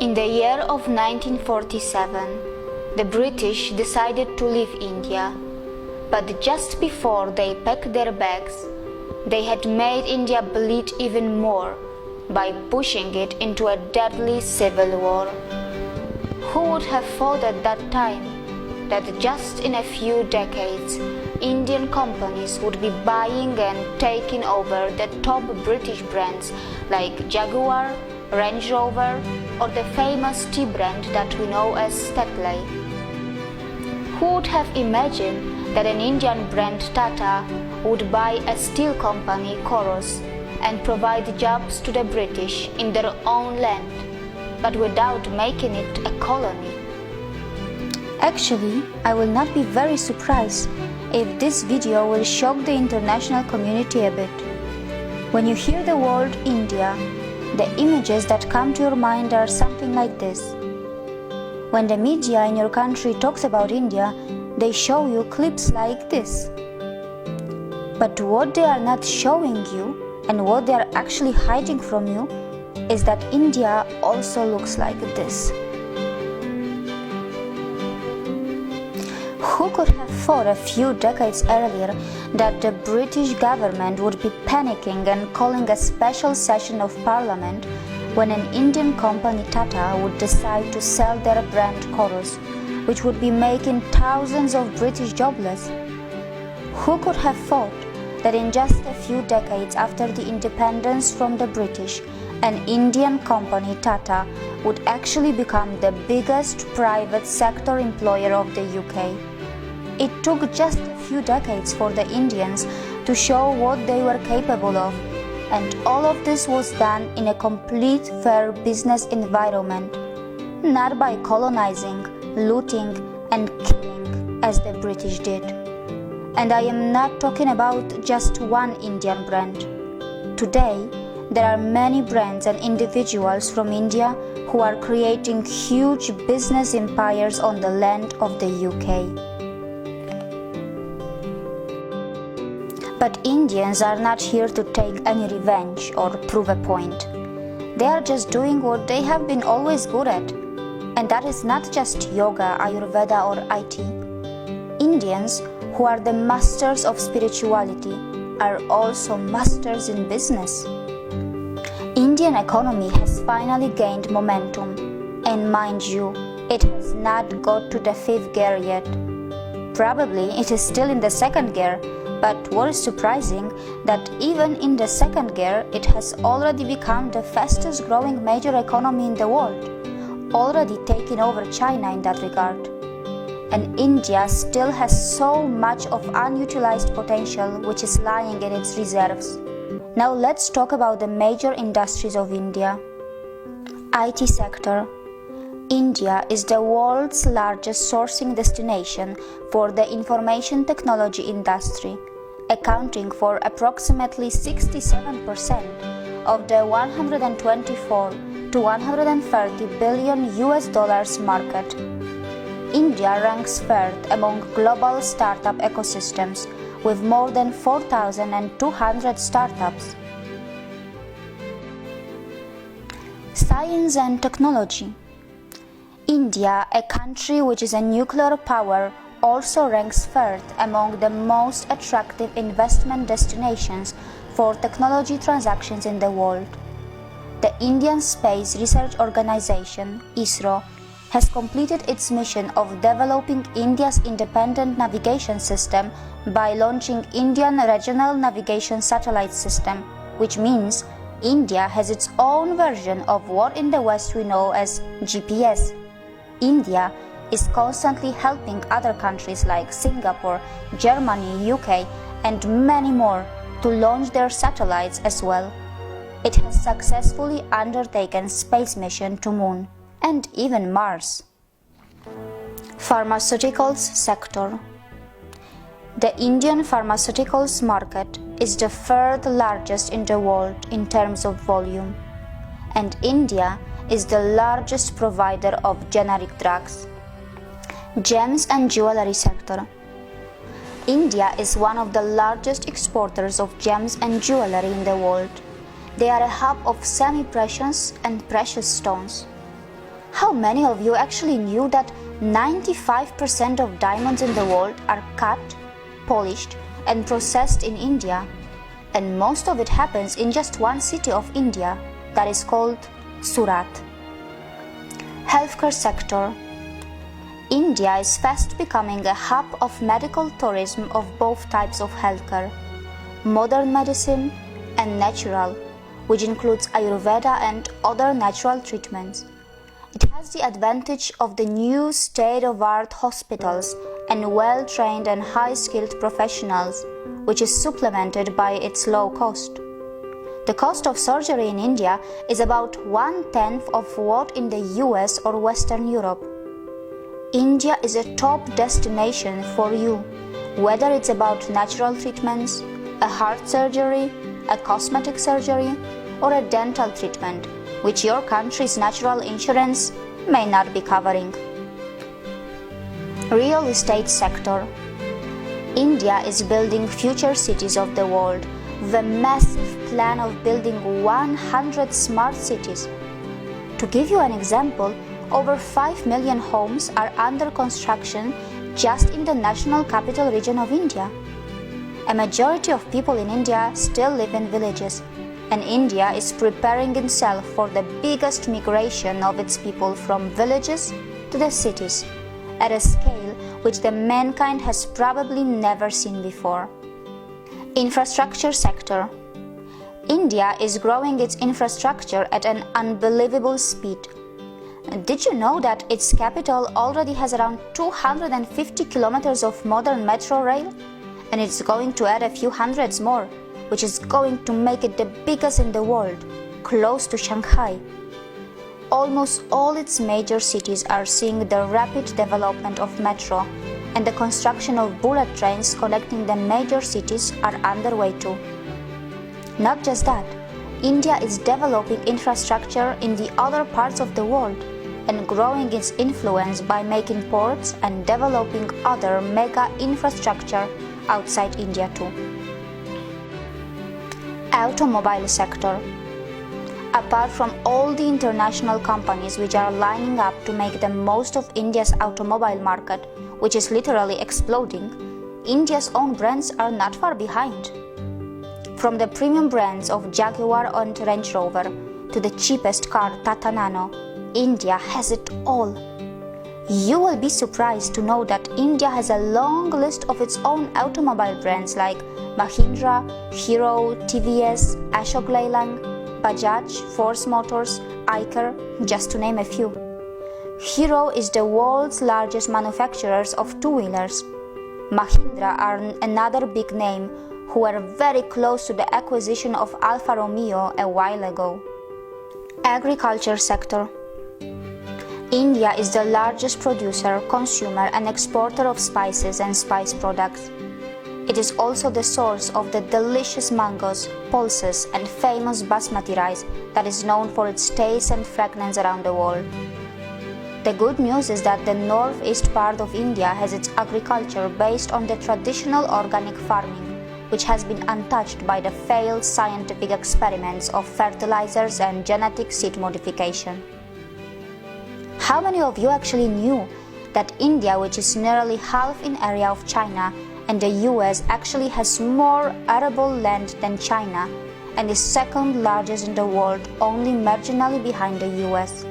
In the year of 1947, the British decided to leave India, but just before they packed their bags, they had made India bleed even more by pushing it into a deadly civil war. Who would have thought at that time that just in a few decades, Indian companies would be buying and taking over the top British brands like Jaguar, Range Rover, or the famous tea brand that we know as Tetley? Who would have imagined that an Indian brand Tata would buy a steel company Corus and provide jobs to the British in their own land, but without making it a colony? Actually, I will not be very surprised if this video will shock the international community a bit. When you hear the word India, the images that come to your mind are something like this. When the media in your country talks about India, they show you clips like this. But what they are not showing you, and what they are actually hiding from you, is that India also looks like this. Who could have thought a few decades earlier that the British government would be panicking and calling a special session of parliament when an Indian company Tata would decide to sell their brand Corus, which would be making thousands of British jobless? Who could have thought that in just a few decades after the independence from the British, an Indian company Tata would actually become the biggest private sector employer of the UK? It took just a few decades for the Indians to show what they were capable of, and all of this was done in a complete fair business environment, not by colonizing, looting, and killing as the British did. And I am not talking about just one Indian brand. Today, there are many brands and individuals from India who are creating huge business empires on the land of the UK. But Indians are not here to take any revenge or prove a point. They are just doing what they have been always good at. And that is not just yoga, Ayurveda, or IT. Indians, who are the masters of spirituality, are also masters in business. Indian economy has finally gained momentum, and mind you, it has not got to the 5th gear yet. Probably it is still in the 2nd gear, but what is surprising that even in the 2nd gear, it has already become the fastest growing major economy in the world, already taking over China in that regard. And India still has so much of unutilized potential which is lying in its reserves. Now let's talk about the major industries of India. IT sector. India is the world's largest sourcing destination for the information technology industry, accounting for approximately 67% of the 124 to 130 billion US dollars market. India ranks 3rd among global startup ecosystems with more than 4,200 startups. Science and technology. India, a country which is a nuclear power, also ranks 3rd among the most attractive investment destinations for technology transactions in the world. The Indian Space Research Organisation, ISRO, has completed its mission of developing India's independent navigation system by launching Indian Regional Navigation Satellite System, which means India has its own version of what in the West we know as GPS. India is constantly helping other countries like Singapore, Germany, UK, and many more to launch their satellites as well. It has successfully undertaken space mission to Moon and even Mars. Pharmaceuticals sector. The Indian pharmaceuticals market is the 3rd largest in the world in terms of volume, and India is the largest provider of generic drugs. Gems and jewelry sector. India is one of the largest exporters of gems and jewelry in the world. They are a hub of semi-precious and precious stones. How many of you actually knew that 95% of diamonds in the world are cut, polished, and processed in India? And most of it happens in just one city of India, that is called Surat. Healthcare sector. India is fast becoming a hub of medical tourism of both types of healthcare, modern medicine and natural, which includes Ayurveda and other natural treatments. It has the advantage of the new state-of-the-art hospitals and well-trained and high-skilled professionals, which is supplemented by its low cost. The cost of surgery in India is about 1/10 of what in the US or Western Europe. India is a top destination for you, whether it's about natural treatments, a heart surgery, a cosmetic surgery, or a dental treatment, which your country's natural insurance may not be covering. Real estate sector. India is building future cities of the world with a massive plan of building 100 smart cities. To give you an example, over 5 million homes are under construction just in the national capital region of India. A majority of people in India still live in villages, and India is preparing itself for the biggest migration of its people from villages to the cities, at a scale which the mankind has probably never seen before. Infrastructure sector. India is growing its infrastructure at an unbelievable speed. Did you know that its capital already has around 250 kilometers of modern metro rail? And it's going to add a few hundreds more, which is going to make it the biggest in the world, close to Shanghai. Almost all its major cities are seeing the rapid development of metro, and the construction of bullet trains connecting the major cities are underway too. Not just that, India is developing infrastructure in the other parts of the world and growing its influence by making ports and developing other mega infrastructure outside India too. Automobile sector. Apart from all the international companies which are lining up to make the most of India's automobile market, which is literally exploding, India's own brands are not far behind. From the premium brands of Jaguar and Range Rover to the cheapest car Tata Nano, India has it all. You will be surprised to know that India has a long list of its own automobile brands like Mahindra, Hero, TVS, Ashok Leyland, Bajaj, Force Motors, Eicher, just to name a few. Hero is the world's largest manufacturers of two-wheelers. Mahindra are another big name who were very close to the acquisition of Alfa Romeo a while ago. Agriculture sector. India is the largest producer, consumer and exporter of spices and spice products. It is also the source of the delicious mangoes, pulses and famous basmati rice that is known for its taste and fragrance around the world. The good news is that the northeast part of India has its agriculture based on the traditional organic farming, which has been untouched by the failed scientific experiments of fertilizers and genetic seed modification. How many of you actually knew that India, which is nearly half in area of China, and the US actually has more arable land than China and is second largest in the world, only marginally behind the US?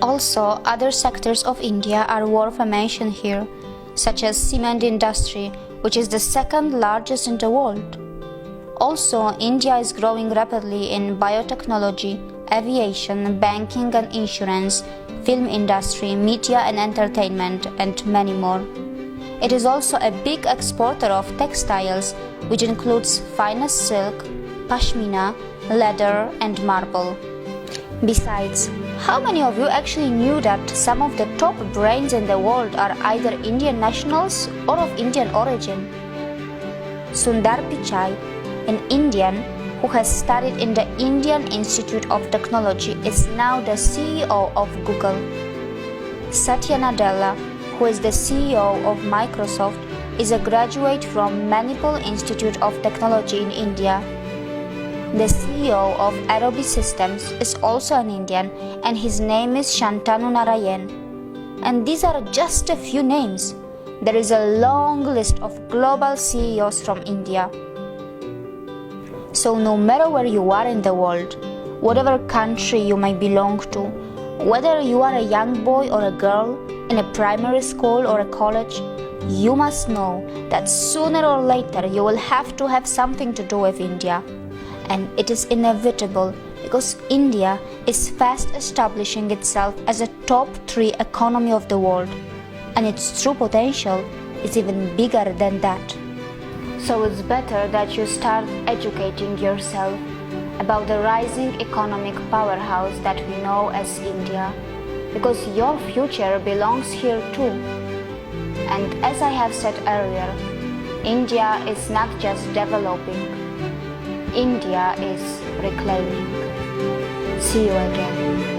Also, other sectors of India are worth a mention here, such as cement industry, which is the second largest in the world. Also, India is growing rapidly in biotechnology, aviation, banking and insurance, film industry, media and entertainment, and many more. It is also a big exporter of textiles, which includes finest silk, pashmina, leather, and marble. Besides, how many of you actually knew that some of the top brains in the world are either Indian nationals or of Indian origin? Sundar Pichai, an Indian who has studied in the Indian Institute of Technology, is now the CEO of Google. Satya Nadella, who is the CEO of Microsoft, is a graduate from Manipal Institute of Technology in India. The CEO of Adobe Systems is also an Indian, and his name is Shantanu Narayan. And these are just a few names. There is a long list of global CEOs from India. So no matter where you are in the world, whatever country you may belong to, whether you are a young boy or a girl in a primary school or a college, you must know that sooner or later you will have to have something to do with India. And it is inevitable because India is fast establishing itself as a top 3 economy of the world, and its true potential is even bigger than that. So it's better that you start educating yourself about the rising economic powerhouse that we know as India, because your future belongs here too. And as I have said earlier, India is not just developing, India is reclaiming. See you again.